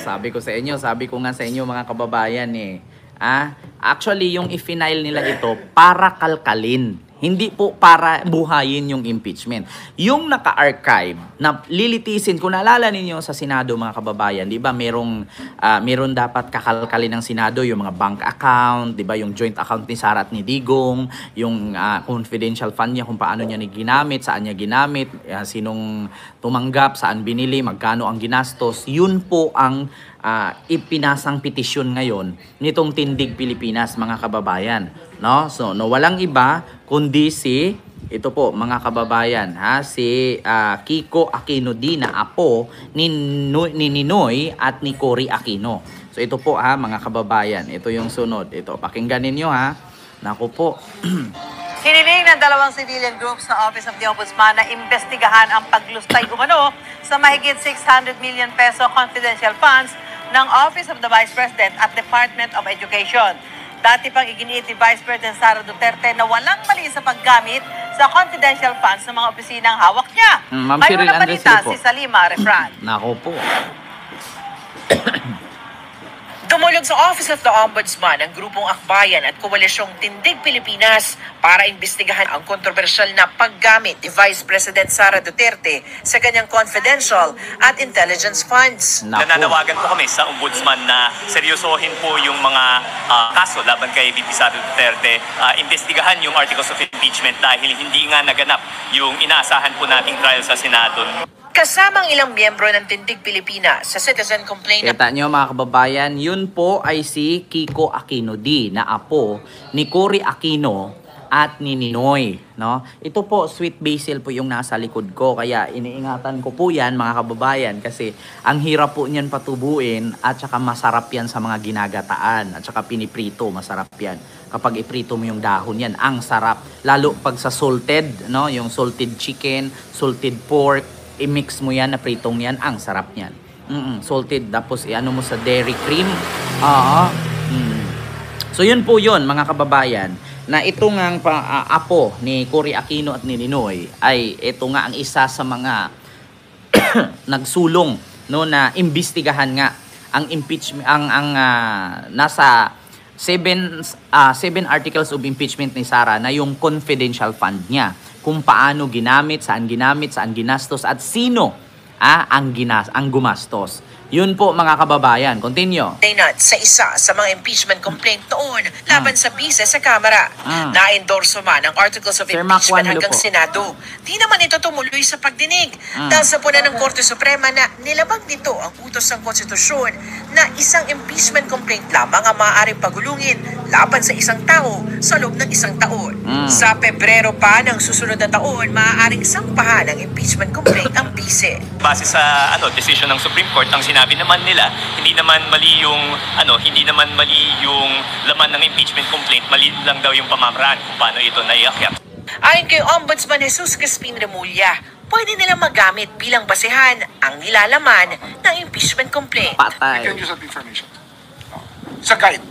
sabi ko sa inyo, sabi ko nga sa inyo mga kababayan eh. Actually, yung i-final nila ito para kalkalin. Hindi po para buhayin yung impeachment. Yung naka-archive, na lilitisin, kung naalala ninyo sa Senado mga kababayan, di ba meron dapat kakalkalin ng Senado, yung mga bank account, di ba yung joint account ni Sara at ni Digong, yung confidential fund niya, kung paano niya ginamit, saan niya ginamit, sinong tumanggap, saan binili, magkano ang ginastos. Yun po ang ipinasang petisyon ngayon nitong Tindig Pilipinas mga kababayan, no? So walang iba kundi ito po mga kababayan, si Kiko Aquino D na apo ni Ninoy at ni Cory Aquino. So ito po mga kababayan, ito yung sunod. Ito, pakinggan ninyo Naku po. Hiniling ng dalawang civilian groups sa Office of the Ombudsman na imbestigahan ang paglustay umano sa mahigit 600 million peso confidential funds ng Office of the Vice President at Department of Education. Dati pang iginiit ni Vice President Sara Duterte na walang mali sa paggamit sa confidential funds ng mga opisinang hawak niya. Mayroon na balita si Salima Refran. Nako po. Dumulog sa Office of the Ombudsman ang grupong Akbayan at Koalisyong Tindig Pilipinas para imbestigahan ang kontrobersyal na paggamit ni Vice President Sara Duterte sa kanyang confidential at intelligence funds. Nananawagan po kami sa Ombudsman na seryosohin po yung mga kaso laban kay VP Sara Duterte. Imbestigahan yung articles of impeachment dahil hindi nga naganap yung inaasahan po nating trial sa Senado. Kasamang ilang miyembro ng Tindig Pilipinas sa citizen complaint. Kita nyo mga kababayan, yun po ay si Kiko Aquino D na apo ni Cory Aquino at ni Ninoy, no? Ito po, sweet basil po yung nasa likod ko, kaya iniingatan ko po yan mga kababayan kasi ang hirap po niyan patubuin at saka masarap yan sa mga ginagataan at saka piniprito, masarap yan. Kapag iprito mo yung dahon yan, ang sarap. Lalo pag sa salted, no? Yung salted chicken, salted pork, i-mix mo yan, na pritong yan, ang sarap yan. Salted, tapos i-ano mo sa dairy cream. So yun po yun mga kababayan, na ito nga apo ni Cory Aquino at ni Ninoy ay ito nga ang isa sa mga nagsulong, no, na imbestigahan nga ang impeachment, nasa 7 articles of impeachment ni Sara na yung confidential fund niya, kung paano ginamit, saan ginastos at sino ang gumastos. Yun po mga kababayan. Continue. Sa isa sa mga impeachment complaint noon laban sa bise sa Kamara. Na-endorso man ang articles of impeachment hanggang Senado. Di naman ito tumuloy sa pagdinig dahil sa puna ng Korte Suprema na nilabag nito ang utos ng konstitusyon na isang impeachment complaint lamang ang maaaring pagulungin laban sa isang tao sa loob ng isang taon. Sa Pebrero pa ng susunod na taon, maaaring sampahan ng impeachment complaint ang bise. Base sa decision ng Supreme Court, ang sinabi naman nila, hindi naman mali yung laman ng impeachment complaint, mali lang daw yung pamamaraan kung paano ito naiakyat. Ayon kay Ombudsman Jesus Crispin Remulla, pwede nilang magamit bilang basehan ang nilalaman ng impeachment complaint. Patay. We can use that information. It's a guide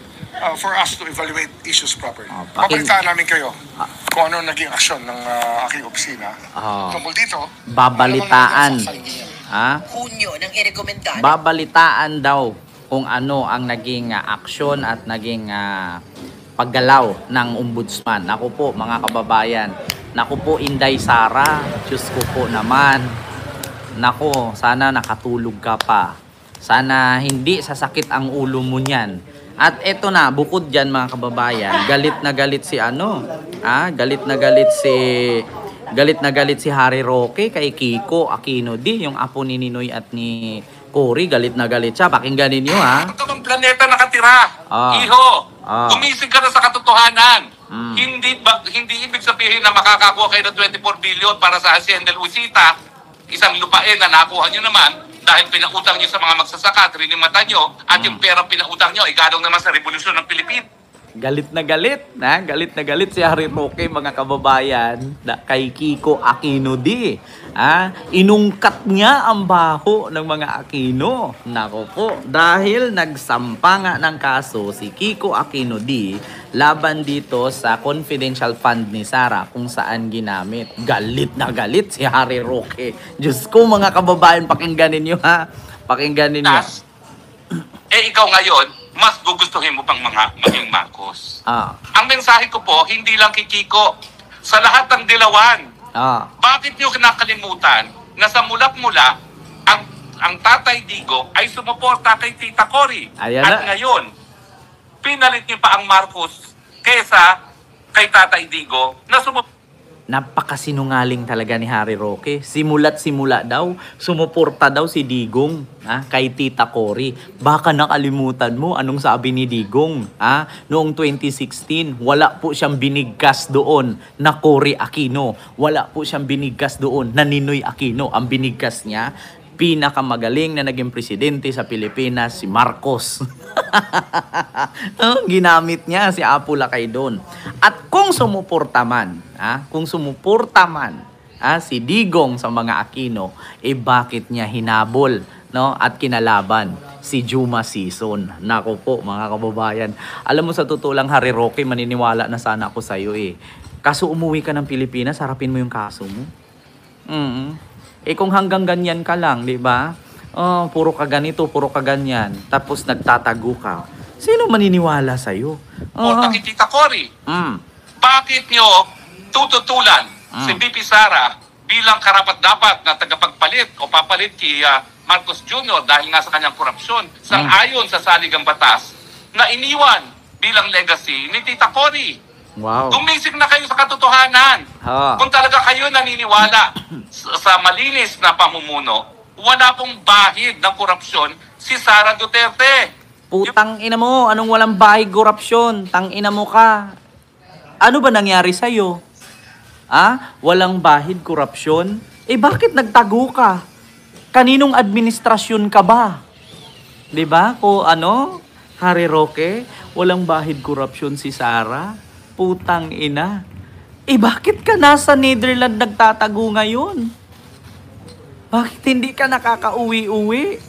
for us to evaluate issues properly. Babalitaan namin kayo kung ano naging aksyon ng aking opisina tungkol dito. Babalitaan. Hunyo ng irekomendado. Babalitaan daw kung ano ang naging aksyon at naging paggalaw ng ombudsman. Naku po mga kababayan. Naku po Inday Sara. Diyos ko po naman. Naku, sana nakatulog ka pa. Sana hindi sasakit ang ulo mo niyan. At eto na, bukod dyan mga kababayan, galit na galit si Harry Roque kay Kiko Aquino D, yung apo ni Ninoy at ni Cory. Galit na galit siya. Pakinggan ninyo Ito bang planeta nakatira? Iho, gumising ka na sa katotohanan. Hindi ibig sabihin na makakakuha kayo ng 24 billion para sa Hacienda Luisita, isang lupain na nakuha nyo naman dahil pinautang nyo sa mga magsasaka, trinimata nyo, at yung pera pinautang nyo, igadong naman sa Revolusyon ng Pilipinas. Galit na galit si Harry Roque mga kababayan kay Kiko Aquino D. Inungkat niya ang baho ng mga Aquino. Nako po, dahil nagsampa nga ng kaso si Kiko Aquino D laban dito sa confidential fund ni Sara kung saan ginamit. Galit na galit si Harry Roque. Diyos ko mga kababayan, pakinggan ninyo Pakinggan ninyo. Eh ikaw ngayon, mas gugustuhin mo pang maging Marcos. Ang mensahe ko po, hindi lang kay Kiko, sa lahat ng dilawan. Bakit niyo kinakalimutan na sa mulak-mula, ang Tatay Digo ay sumuporta kay Tita Cory. At ngayon, pinalit niyo pa ang Marcos kesa kay Tatay Digo na Napakasinungaling talaga ni Harry Roque. Simula't simula daw, sumuporta daw si Digong kay Tita Cory. Baka nakalimutan mo anong sabi ni Digong. Noong 2016, wala po siyang binigkas doon na Cory Aquino. Wala po siyang binigkas doon na Ninoy Aquino. Ang binigkas niya, pinakamagaling na naging presidente sa Pilipinas, si Marcos. Ginamit niya si Apo Lakay doon. At kung sumuporta man, si Digong sa mga Aquino, bakit niya hinabol, no? At kinalaban si Juma Sison. Nako po, mga kababayan. Alam mo, sa totoo lang, Harry Roque, maniniwala na sana ako sa'yo Kaso umuwi ka ng Pilipinas, harapin mo yung kaso mo. Kung hanggang ganyan ka lang, di ba? Puro ka ganito, puro ka ganyan. Tapos nagtatago ka. Sino maniniwala sa'yo? kay Tita Cory. Bakit nyo tututulan si BP Sara bilang karapat-dapat na tagapagpalit o papalit kay Marcos Jr. dahil nga sa kanyang korupsyon sang-ayon sa saligang batas na iniwan bilang legacy ni Tita Cory? Wow. Gumising na kayo sa katotohanan. Kung talaga kayo naniniwala sa malinis na pamumuno, wala pong bahid ng korupsyon si Sara Duterte. Putang ina mo, anong walang bahid korupsyon? Tang ina mo ka. Ano ba nangyari sa'yo? Walang bahid korupsyon? Bakit nagtago ka? Kaninong administrasyon ka ba? 'Di ba? Harry Roque, walang bahid korupsyon si Sara. Putang ina. Bakit ka nasa Netherlands nagtatago ngayon? Bakit hindi ka nakakauwi-uwi?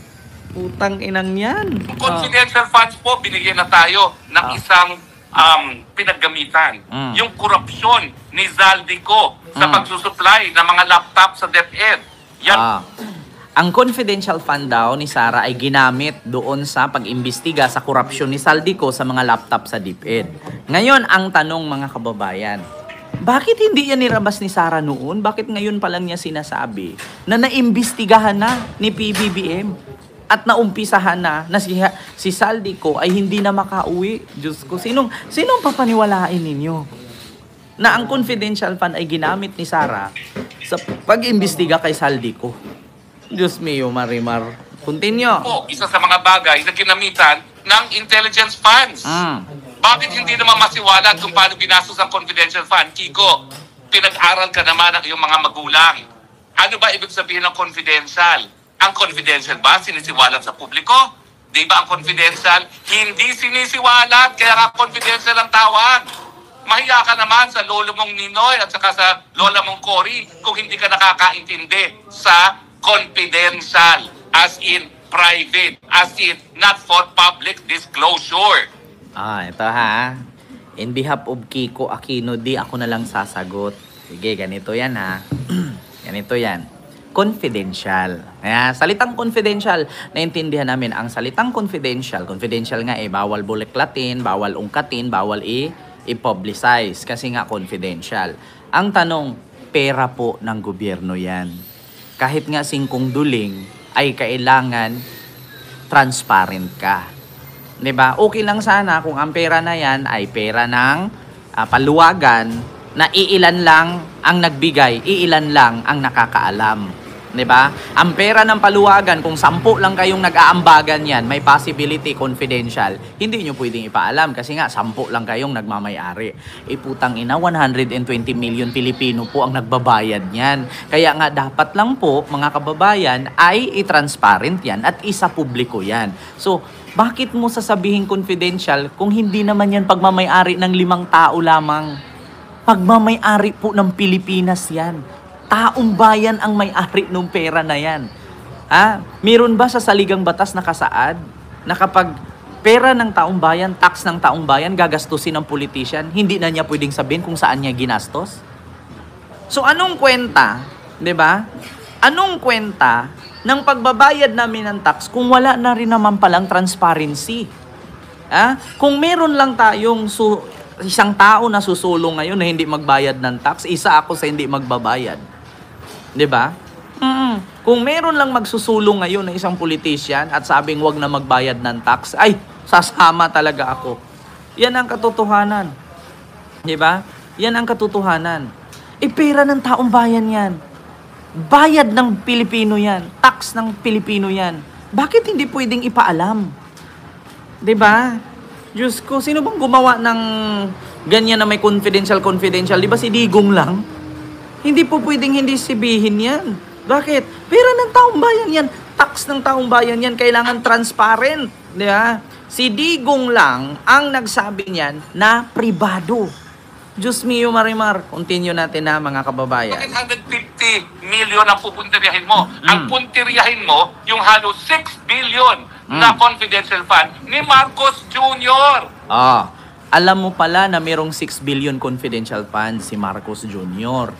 Putang inang yan. Confidential funds po, binigyan na tayo ng isang pinaggamitan. Yung korupsyon ni Zaldico sa pagsusupply ng mga laptop sa DepEd. Yan. Ang confidential fund daw ni Sara ay ginamit doon sa pag-imbestiga sa korupsyon ni Zaldico sa mga laptop sa DepEd. Ngayon, ang tanong, mga kababayan, bakit hindi yan nirabas ni Sara noon? Bakit ngayon pa lang niya sinasabi na naimbestigahan na ni PBBM at naumpisahan na si Zaldico ay hindi na makauwi? Diyos ko, sinong papaniwalain ninyo na ang confidential fund ay ginamit ni Sara sa pag-imbestiga kay Zaldico? Diyos mio, Marimar. Continue. Isa sa mga bagay na ginamitan ng intelligence funds. Bakit hindi naman masiwalat kung paano ginastos ang confidential fund? Kiko, pinag-aral ka naman ng iyong mga magulang. Ano ba ibig sabihin ng confidential? Ang confidential ba sinisiwalat sa publiko? Di ba ang confidential hindi sinisiwalat, kaya nga confidential ang tawag? Mahiya ka naman sa lolo mong Ninoy at saka sa lola mong Cory kung hindi ka nakakaintindi sa confidential, as in private, as in not for public disclosure. Ito In behalf of Kiko Aquino, di ako na lang sasagot. Sige, ganito yan ganito yan. Confidential. Salitang confidential, naintindihan namin ang salitang confidential. Confidential nga bawal buliklatin, bawal ungkatin, bawal i-publicize kasi nga confidential. Ang tanong, pera po ng gobyerno yan. Kahit nga singkong duling, ay kailangan transparent ka. 'Di ba? Okay lang sana kung ang pera na yan ay pera ng paluwagan na iilan lang ang nagbigay, iilan lang ang nakakaalam. 'Di ba? Ang pera ng paluwagan, kung 10 lang kayong nag-aambagan yan, may possibility confidential. Hindi nyo pwedeng ipaalam kasi nga 10 lang kayong nagmamayari. Putang ina, 120 million Pilipino po ang nagbabayad niyan. Kaya nga dapat lang po, mga kababayan, ay i-transparent yan at isa-publiko yan. So, bakit mo sasabihin confidential kung hindi naman yan pagmamayari ng 5 tao lamang? Pagmamayari po ng Pilipinas yan. Taong bayan ang may-ari ng pera na yan. Meron ba sa saligang batas nakasaad na kapag pera ng taong bayan, tax ng taong bayan, gagastusin ng politician, hindi na niya pwedeng sabihin kung saan niya ginastos? So anong kwenta, 'di ba? Anong kwenta ng pagbabayad namin ng tax kung wala na rin naman palang transparency? Kung meron lang tayong isang tao na susulong ngayon na hindi magbayad ng tax, isa ako sa hindi magbabayad. 'Di ba? Kung meron lang magsusulong ngayon na isang politician at sabing wag na magbayad ng tax, ay, sasama talaga ako. Yan ang katotohanan. 'Di ba? Yan ang katotohanan. Pera ng taong bayan yan. Bayad ng Pilipino yan. Tax ng Pilipino yan. Bakit hindi pwedeng ipaalam? 'Di ba? Diyos ko, sino bang gumawa ng ganyan na may confidential? 'Di ba si Digong lang? Hindi po pwedeng hindi sabihin yan. Bakit? Pera ng taong bayan yan. Tax ng taong bayan yan. Kailangan transparent. 'Di ba? Si Digong lang ang nagsabi niyan na pribado. Diyos mio, Marimar. Continue natin na, mga kababayan. 150 million ang pupuntiryahin mo. Ang puntiryahin mo, yung halos 6 billion na confidential fund ni Marcos Jr. Alam mo pala na merong 6 billion confidential fund si Marcos Jr.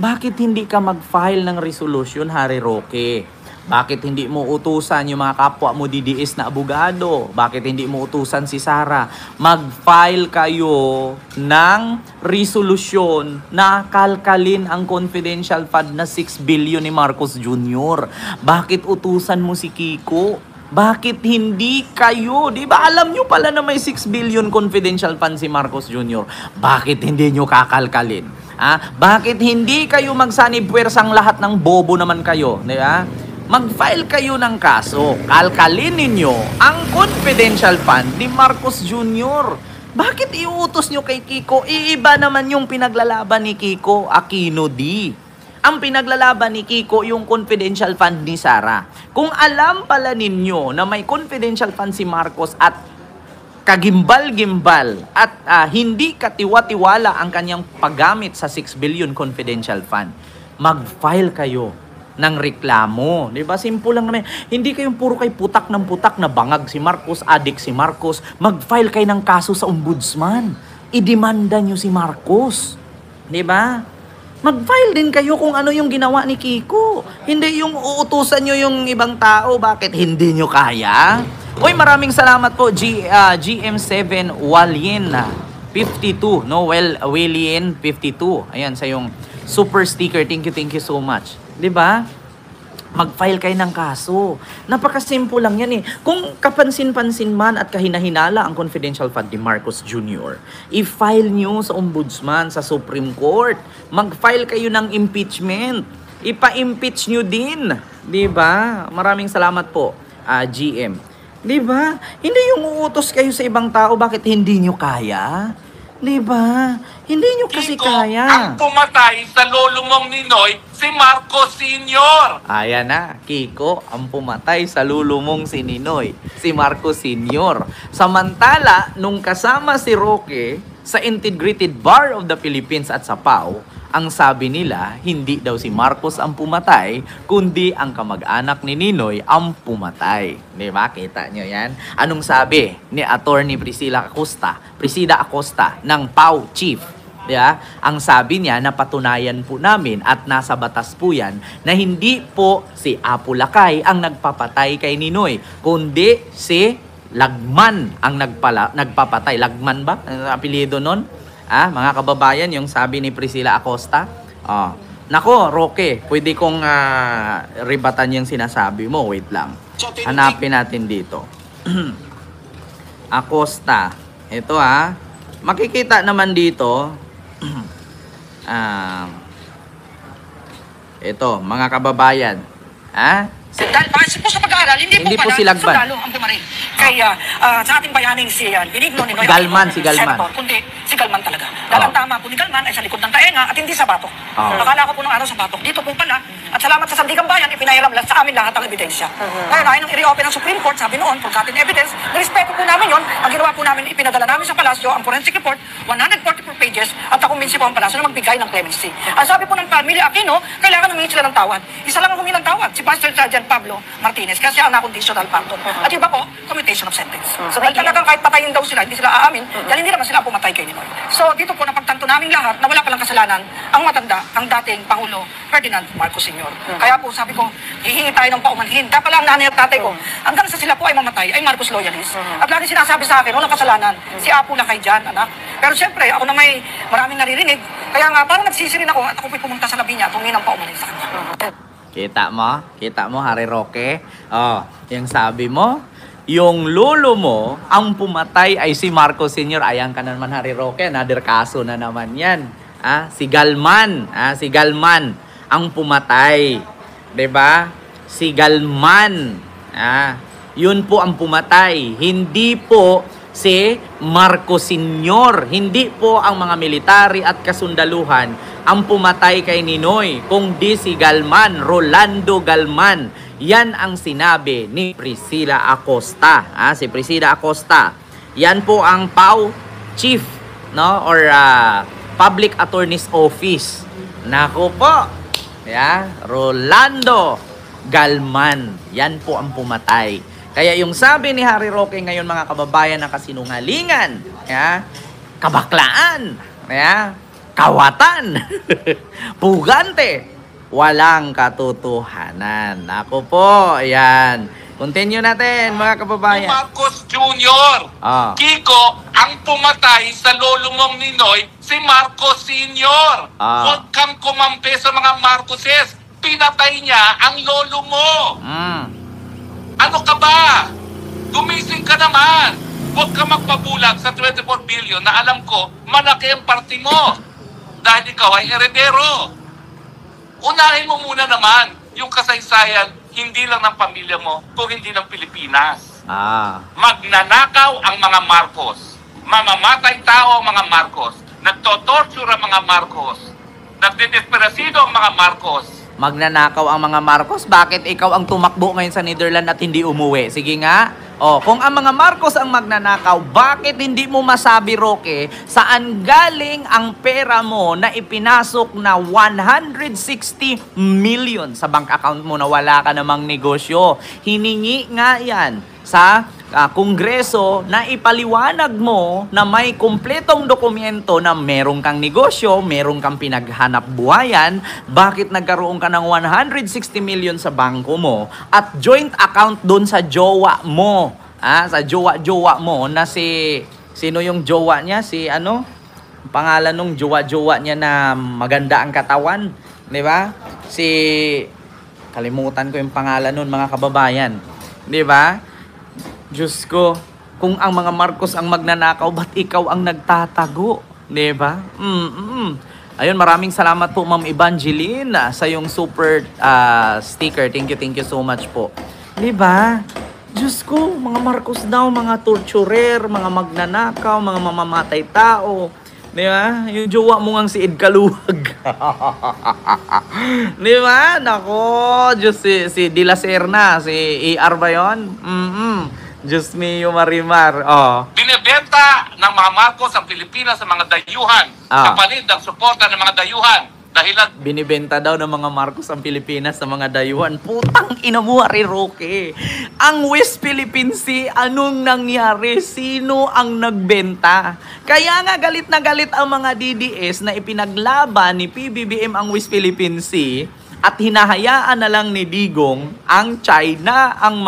Bakit hindi ka mag-file ng resolution, Harry Roque? Bakit hindi mo utusan yung mga kapwa mo DDS na abogado? Bakit hindi mo utusan si Sara? Mag-file kayo ng resolution na kalkalin ang confidential fund na 6 billion ni Marcos Jr. Bakit utusan mo si Kiko? Bakit hindi kayo? Di ba alam nyo pala na may 6 billion confidential fund si Marcos Jr.? Bakit hindi nyo kakalkalin? Bakit hindi kayo magsanib puwersang lahat ng bobo naman kayo? Di ba? Mag-file kayo ng kaso. Kalkalin ninyo ang confidential fund ni Marcos Jr. Bakit iuutos nyo kay Kiko? Iiba naman yung pinaglalaban ni Kiko Aquino D. Ang pinaglalaban ni Kiko yung confidential fund ni Sara. Kung alam pala ninyo na may confidential fund si Marcos at kagimbal-gimbal at hindi katiwa-tiwala ang kanyang paggamit sa 6 billion confidential fund, mag-file kayo ng reklamo. Diba? Simple lang naman. Hindi kayong puro kay putak ng putak na bangag si Marcos, adik si Marcos. Mag-file kayo ng kaso sa ombudsman. Idemanda nyo si Marcos. Diba? Mag-file din kayo kung ano yung ginawa ni Kiko. Hindi yung uutusan nyo yung ibang tao. Bakit hindi nyo kaya? Uy, maraming salamat po, GM7 Walien 52. No? Walien 52. Ayan, sa yung super sticker. Thank you so much. 'Di ba? Mag-file kayo ng kaso. Napakasimple lang yan eh. Kung kapansin-pansin man at kahinahinala ang confidential fund ni Marcos Jr., i-file nyo sa ombudsman, sa Supreme Court. Mag-file kayo ng impeachment. Ipa-impeach nyo din. 'Di ba? Maraming salamat po, GM. 'Di ba? Hindi yung uutos kayo sa ibang tao, bakit hindi nyo kaya? 'Di ba? Hindi nyo kasi Kiko, kaya. ang pumatay sa lolo mong Ninoy, si Marcos Sr. Ayan na, Kiko, ang pumatay sa lulumong si Ninoy, si Marcos Sr. Samantala, nung kasama si Roque sa Integrated Bar of the Philippines at sa PAO, ang sabi nila, hindi daw si Marcos ang pumatay, kundi ang kamag-anak ni Ninoy ang pumatay. Di ba? Kita nyo yan? Anong sabi ni Attorney Priscilla Acosta ng PAO Chief? Di ba? Ang sabi niya, napatunayan po namin at nasa batas po yan na hindi po si Apo Lakay ang nagpapatay kay Ninoy, kundi si Lagman ang nagpapatay. Lagman ba? Ang apelyido nun? Mga kababayan, yung sabi ni Priscilla Acosta. Nako, Roque, pwede kong ribatan yung sinasabi mo. Wait lang. Hanapin natin dito. Acosta. Ito makikita naman dito. Ito, mga kababayan. Dahil base po sa pag-aaral, hindi po po pala si Lagban. sundalo ang pumarin. Kaya sa ating bayaning si Benigno Ninoy Galman, Aquino, si Galman. Senator, kundi si Galman talaga. Dahil ang tama po ni Galman ay sa likod ng taenga at hindi sa batok. Akala ko po nung araw sa batok. Dito po pala, at salamat sa Sandigang Bayan, ipinahiram lang sa amin lahat ang ebidensya. Ngayon, ay nung i-reopen ng Supreme Court, sabi noon, forgotten evidence, nirespeto po namin yon. Ang ginawa po namin, ipinadala namin sa palasyo ang forensic report, 144 pages, at nakumbinsi po ang palasyo na magbigay ng clemency. Ang sabi po ng pamilya Aquino, kailangan humingi sila ng tawad. Isa lang ang humingi ng tawad, si Pastor Sergeant Pablo Martinez, kasi ang na-conditional pardon. At iba po, commutation of sentence. So, dahil talagang kahit patayin daw sila, hindi sila aamin, dahil hindi naman sila pumatay kay Ninoy. So dito po napagtanto namin lahat na wala palang kasalanan ang matanda, ang dating Pangulo Ferdinand Marcos Sr. Kaya po sabi ko, hihingi tayo ng paumanhin. Kaya pala ang nanay at tatay ko, hanggang sa sila po ay mamatay, ay Marcos loyalist. At lagi sinasabi sa akin, walang kasalanan, si Apo lang kay Jan, anak. Pero siyempre, ako na may maraming naririnig, kaya nga parang nagsisirin ako at ako po'y pumunta sa labi niya at humingi ng paumanhin sa kanya. Kita mo? Kita mo, Harry Roque? Oh, yung sabi mo, yung lolo mo, ang pumatay ay si Marcos Sr. Ayan ka na naman, Harry Roque. Another kaso na naman yan. Si Galman. Si Galman ang pumatay. 'Di ba? Si Galman. Yun po ang pumatay. Hindi po si Marcos Sr. Hindi po ang mga military at kasundaluhan ang pumatay kay Ninoy, kundi si Galman, Rolando Galman. Yan ang sinabi ni Priscilla Acosta. Si Priscilla Acosta. Yan po ang PAO Chief, no? Or Public Attorney's Office. Naku po. Rolando Galman. Yan po ang pumatay. Kaya yung sabi ni Harry Roque ngayon, mga kababayan, na kasinungalingan, kabaklaan, kawatan, pugante, walang katotohanan. Ako po, ayan. Continue natin, mga kababayan. Marcos Jr. Kiko, ang pumatay sa lolo mong Ninoy, si Marcos Sr. Huwag kang kumampi sa mga Marcoses. Pinatay niya ang lolo mo. Ano ka ba? Gumising ka naman. Huwag ka magpabulag sa 24 billion na alam ko, malaki ang party mo. Dahil ikaw ay heredero. Unahin mo muna naman yung kasaysayan, hindi lang ng pamilya mo, kung hindi ng Pilipinas. Magnanakaw ang mga Marcos. Mamamatay tao ang mga Marcos. Nagtotorture ang mga Marcos. Nagdedesperasido ang mga Marcos. Magnanakaw ang mga Marcos? Bakit ikaw ang tumakbo ngayon sa Netherlands at hindi umuwi? Sige nga. Kung ang mga Marcos ang magnanakaw, bakit hindi mo masabi, Roque, saan galing ang pera mo na ipinasok na 160 million sa bank account mo na wala ka namang negosyo? Hiningi nga yan sa Kongreso na ipaliwanag mo na may kumpletong dokumento na merong kang negosyo, merong kang pinaghanap buhayan, bakit nagkaroon ka ng 160 million sa bangko mo at joint account doon sa jowa mo, sa jowa mo na sino yung jowa niya? Si ano? Pangalan nung jowa niya na maganda ang katawan, di ba? Kalimutan ko yung pangalan nun, mga kababayan. Di ba? Diyos ko, kung ang mga Marcos ang magnanakaw, ba't ikaw ang nagtatago? Diba? Ayun, maraming salamat po, Ma'am Evangeline, sa yung super sticker. Thank you so much po. Diba? Diyos ko, mga Marcos daw, mga torturer, mga magnanakaw, mga mamamatay tao. Diba? Yung jowa mo ngang si Ed Kaluwag. Diba? Nako, Diyos, si De La Serna, si AR ba yun? Diyos mio, Marimar. Binibenta ng mga Marcos ang Pilipinas sa mga dayuhan. Kapalit ang suporta ng mga dayuhan. Dahilan binibenta daw ng mga Marcos ang Pilipinas sa mga dayuhan. Putang ina mo, Harry Roque. Ang West Philippine Sea, anong nangyari? Sino ang nagbenta? Kaya nga galit na galit ang mga DDS na ipinaglaban ni PBBM ang West Philippine Sea at hinahayaan na lang ni Digong ang China ang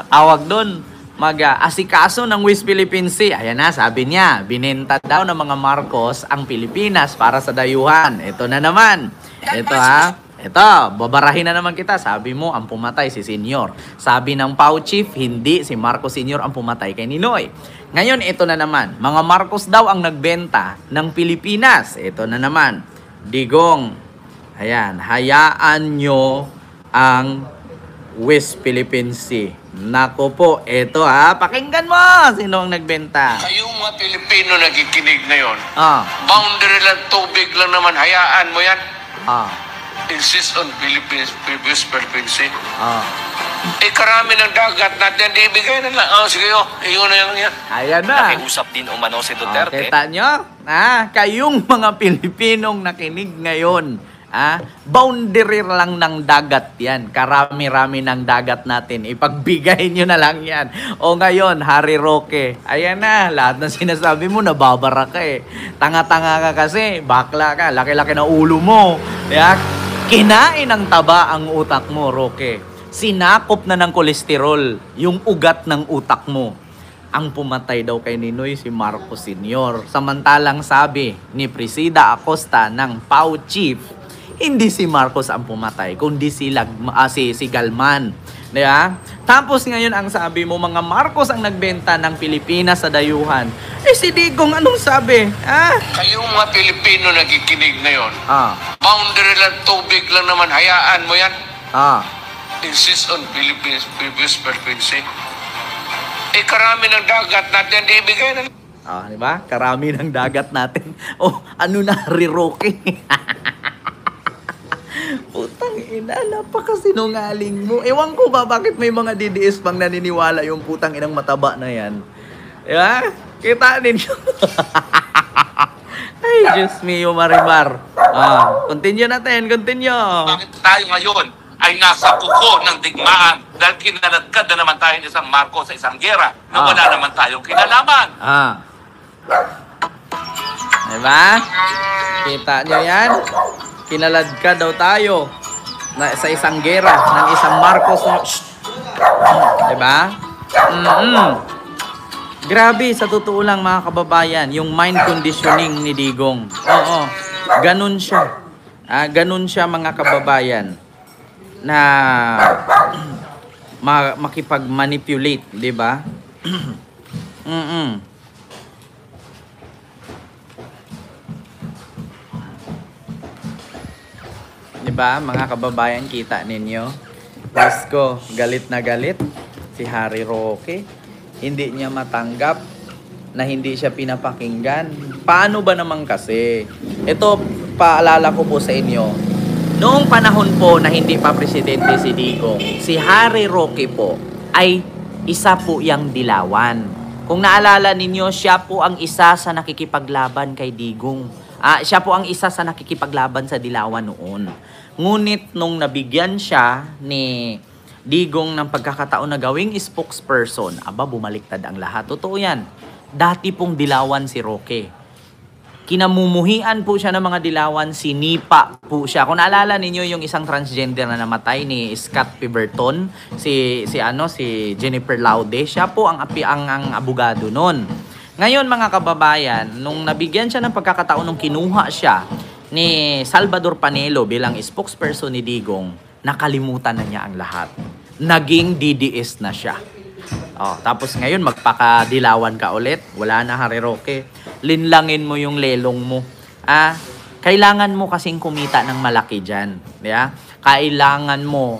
tawag doon, mag-asikaso ng West Philippine Sea. Ayan na, sabi niya, binenta daw ng mga Marcos ang Pilipinas para sa dayuhan. Ito na naman. Ito, babarahin na naman kita. Sabi mo, ang pumatay si Senyor. Sabi ng PAO Chief, hindi si Marcos Sr. ang pumatay kay Ninoy. Ngayon, ito na naman. Mga Marcos daw ang nagbenta ng Pilipinas. Ito na naman. Digong, ayan, hayaan nyo ang West Philippine Sea. Nako po, eto pakinggan mo. Sino ang nagbenta? Kayong mga Pilipino nakikinig ngayon, boundary lang, tubig lang naman, hayaan mo yan. Insist on Philippines, West Philippine Sea. Karami ng dagat natin, ibigay na lang. Sige, iyon na yan. Ayan na. Nakiusap din umano si Duterte. Kita nyo? Kayong mga Pilipinong nakinig ngayon, Boundary lang ng dagat yan. Karami-rami ng dagat natin. Ipagbigay nyo na lang yan. O ngayon, Harry Roque, ayan na, lahat ng sinasabi mo, nababara ka eh. Tanga-tanga ka kasi, bakla ka, laki-laki na ulo mo. Kinain ng taba ang utak mo, Roque. Sinakop na ng kolesterol yung ugat ng utak mo. Ang pumatay daw kay Ninoy si Marcos Sr. Samantalang sabi ni Presida Acosta ng PAO Chief, hindi si Marcos ang pumatay, kundi si Galman. Diba? Tapos ngayon ang sabi mo, mga Marcos ang nagbenta ng Pilipinas sa dayuhan. Si Digong anong sabi? Kayong mga Pilipino nakikinig na yon. Boundary lang, tubig lang naman, hayaan mo yan. Insist on Philippines previous frequency. Karami ng dagat natin, di ibigay na. Diba? Karami ng dagat natin. Ano na, Harry Roque? Putang ina, napakasinungaling mo. Ewan ko ba bakit may mga DDS pang naniniwala yung putang inang mataba na yan. Diba? Kita ninyo. Ay, Diyos mio, Marimar. Continue natin, continue. Bakit tayo ngayon ay nasa kuko ng digmaan dahil kinaladkad na naman tayo ng isang Marcos sa isang gera na wala naman tayong kinalaman. Diba? Kita nyo yan? Kinaladkad daw tayo sa isang gera ng isang Marcos. Diba? Grabe, sa totoo lang mga kababayan, yung mind conditioning ni Digong. Ganun siya. Ganun siya mga kababayan. Na makipag-manipulate, di ba? Di ba, mga kababayan, kita ninyo? Pasko, galit na galit si Harry Roque. Hindi niya matanggap na hindi siya pinapakinggan. Paano ba naman kasi? Ito, paalala ko po sa inyo. Noong panahon po na hindi pa presidente si Digong, si Harry Roque po ay isa po yang dilawan. Kung naalala ninyo, siya po ang isa sa nakikipaglaban kay Digong. Siya po ang isa sa nakikipaglaban sa dilawan noon. Ngunit nung nabigyan siya ni Digong ng pagkakataon na gawing spokesperson, bumaliktad ang lahat. Totoo yan. Dati pong dilawan si Roque. Kinamumuhian po siya ng mga dilawan, sinipa po siya. Kung naalala ninyo yung isang transgender na namatay ni Scott Piberton, si Jennifer Laude, siya po ang abogado noon. Ngayon mga kababayan, nung nabigyan siya ng pagkakataon nung kinuha siya ni Salvador Panelo bilang spokesperson ni Digong, nakalimutan na niya ang lahat. Naging DDS na siya. Tapos ngayon magpakadilawan ka ulit, wala na Harry Roque. Linlangin mo yung lelong mo. Kailangan mo kasing kumita ng malaki dyan. Yeah? Kailangan mo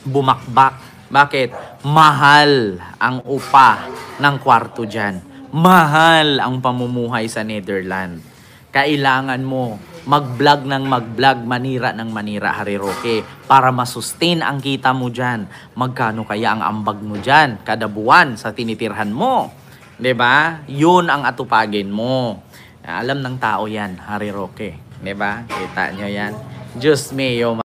bumakbak. Bakit? Mahal ang upa ng kwarto dyan. Mahal ang pamumuhay sa Netherlands. Kailangan mo mag-vlog ng mag-vlog, manira ng manira, Harry Roque, para masustain ang kita mo dyan. Magkano kaya ang ambag mo dyan kada buwan sa tinitirhan mo? 'Di ba? Yun ang atupagin mo. Alam ng tao yan, Harry Roque. 'Di ba? Kita nyo yan. Diyos mio.